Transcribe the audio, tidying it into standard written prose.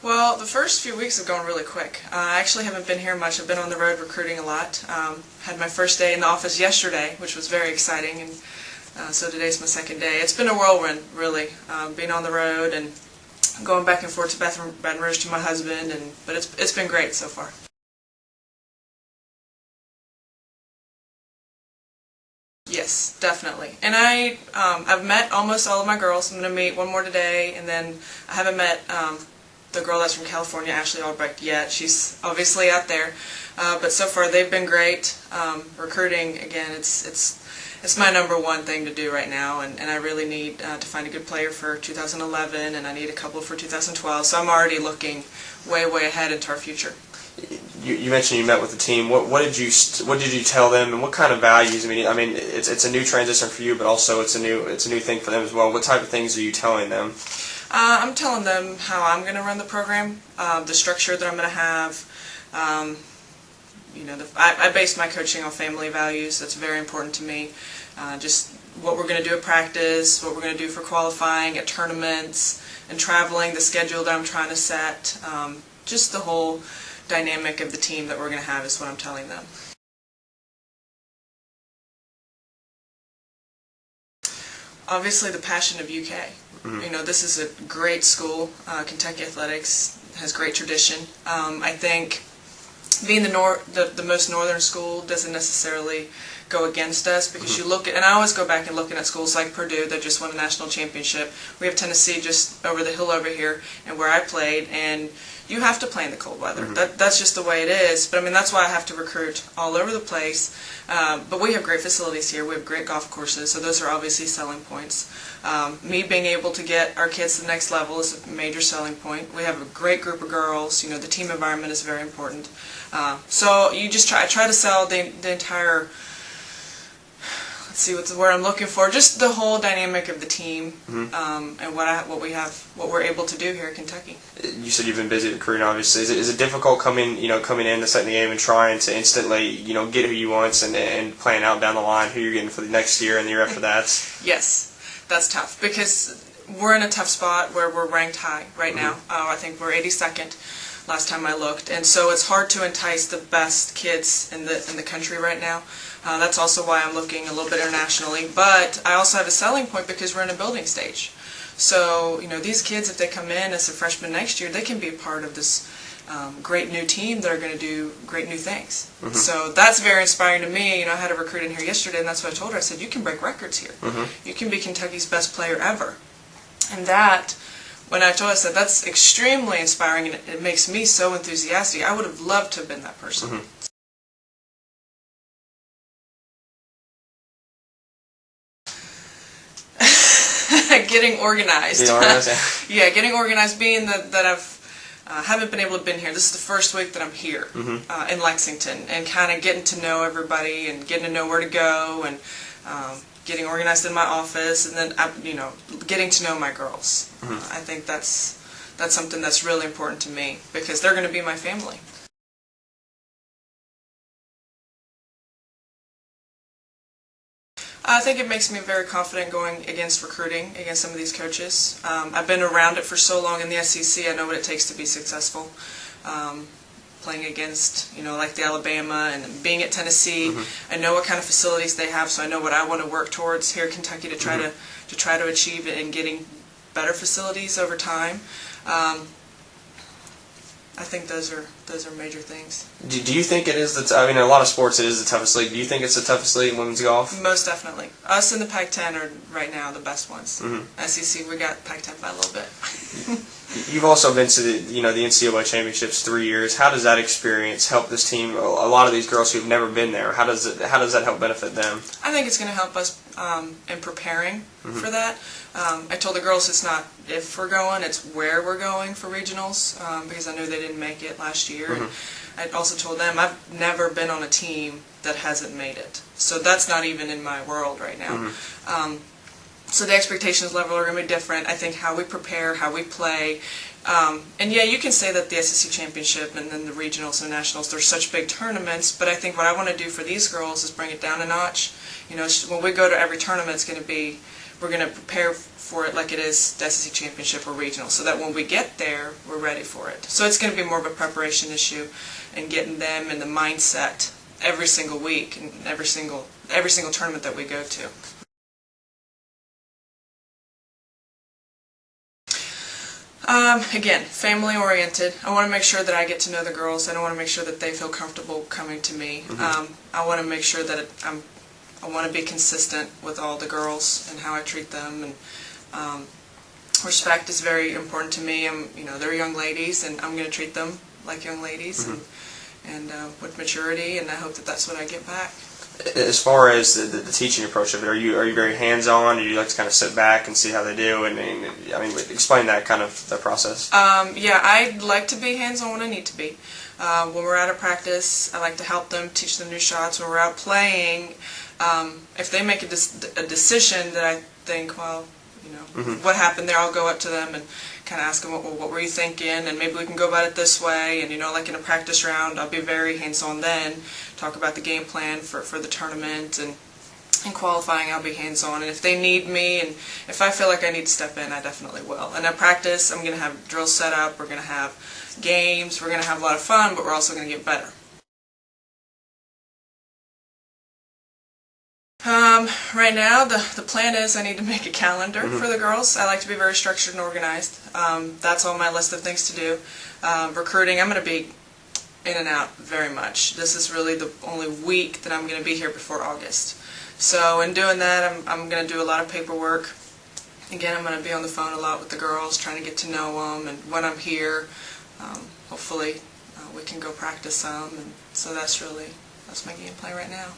Well, the first few weeks have gone really quick. I actually haven't been here much. I've been on the road recruiting a lot. Had my first day in the office yesterday, which was very exciting, and so today's my second day. It's been a whirlwind, really, being on the road and going back and forth to Baton Rouge to my husband, but it's been great so far. Yes, definitely. And I've met almost all of my girls. I'm going to meet one more today, and then I haven't met the girl that's from California, Ashley Albrecht, yet. She's obviously out there, but so far they've been great. Recruiting, again, it's my number one thing to do right now, and I really need to find a good player for 2011, and I need a couple for 2012. So I'm already looking way ahead into our future. You mentioned you met with the team. What did you tell them, and what kind of values? I mean, it's a new transition for you, but also it's a new thing for them as well. What type of things are you telling them? I'm telling them how I'm going to run the program, the structure that I'm going to have. I base my coaching on family values. That's very important to me. Just what we're going to do at practice, what we're going to do for qualifying, at tournaments, and traveling, the schedule that I'm trying to set. Just the whole dynamic of the team that we're going to have is what I'm telling them. Obviously, the passion of UK. Mm-hmm. This is a great school. Kentucky Athletics has great tradition. I think being the most northern school doesn't necessarily go against us, because you look at, and I always go back and looking at schools like Purdue that just won a national championship. We have Tennessee just over the hill over here, and where I played, and you have to play in the cold weather. That's just the way it is. But I mean, that's why I have to recruit all over the place. But we have great facilities here. We have great golf courses, so those are obviously selling points. Me being able to get our kids to the next level is a major selling point. We have a great group of girls. The team environment is very important. So you just I try to sell the entire. Let's see what's the word I'm looking for. Just the whole dynamic of the team, and what we're able to do here in Kentucky. You said you've been busy recruiting, obviously. Is it difficult coming in to setting the game and trying to instantly get who you want and plan out down the line who you're getting for the next year and the year after that? Yes, that's tough, because we're in a tough spot where we're ranked high right now. I think we're 82nd last time I looked, and so it's hard to entice the best kids in the country right now. That's also why I'm looking a little bit internationally, but I also have a selling point because we're in a building stage. So, these kids, if they come in as a freshman next year, they can be a part of this great new team that are going to do great new things. So that's very inspiring to me. I had a recruit in here yesterday, and that's what I told her. I said, you can break records here. You can be Kentucky's best player ever. And that, when I told her, I said, that's extremely inspiring, and it makes me so enthusiastic. I would have loved to have been that person. Getting organized. Yeah, getting organized. Being that I've haven't been able to been here. This is the first week that I'm here in Lexington, and kind of getting to know everybody and getting to know where to go, and getting organized in my office, and then getting to know my girls. I think that's something that's really important to me, because they're going to be my family. I think it makes me very confident going against recruiting, against some of these coaches. I've been around it for so long in the SEC, I know what it takes to be successful. Playing against, like the Alabama, and being at Tennessee, I know what kind of facilities they have, so I know what I want to work towards here in Kentucky to try to achieve it, and getting better facilities over time. I think those are major things. Do you think it is in a lot of sports it is the toughest league. Do you think it's the toughest league in women's golf? Most definitely. Us in the Pac-10 are right now the best ones. SEC, we got Pac-10 by a little bit. You've also been to the NCAA championships 3 years. How does that experience help this team? A lot of these girls who've never been there. How does that help benefit them? I think it's going to help us in preparing for that. I told the girls it's not if we're going, it's where we're going for regionals, because I knew they didn't make it last year. And I also told them I've never been on a team that hasn't made it. So that's not even in my world right now. So the expectations level are going to be different. I think how we prepare, how we play. And yeah, you can say that the SEC Championship and then the regionals and nationals, they're such big tournaments, but I think what I want to do for these girls is bring it down a notch. When we go to every tournament, it's going to be we're going to prepare for it like it is the SEC Championship or regional, so that when we get there, we're ready for it. So it's going to be more of a preparation issue and getting them in the mindset every single week and every single tournament that we go to. Again, family oriented. I want to make sure that I get to know the girls, and I want to make sure that they feel comfortable coming to me. I want to make sure that I want to be consistent with all the girls and how I treat them, and respect is very important to me. They're young ladies, and I'm going to treat them like young ladies, and with maturity, and I hope that that's what I get back. As far as the teaching approach of it, are you very hands-on, or do you like to kind of sit back and see how they do? And I mean, explain that kind of the process. Yeah, I like to be hands-on when I need to be. When we're out of practice, I like to help them, teach them new shots. When we're out playing, if they make a decision that I think, well, what happened there, I'll go up to them and kind of ask them, what were you thinking, and maybe we can go about it this way. And like in a practice round, I'll be very hands-on then, talk about the game plan for the tournament, and in qualifying I'll be hands-on. And if they need me, and if I feel like I need to step in, I definitely will. And at practice, I'm going to have drills set up, we're going to have games, we're going to have a lot of fun, but we're also going to get better. Right now, the plan is I need to make a calendar for the girls. I like to be very structured and organized. That's on my list of things to do. Recruiting, I'm going to be in and out very much. This is really the only week that I'm going to be here before August. So in doing that, I'm going to do a lot of paperwork. Again, I'm going to be on the phone a lot with the girls, trying to get to know them, and when I'm here, hopefully we can go practice some. And so that's my game plan right now.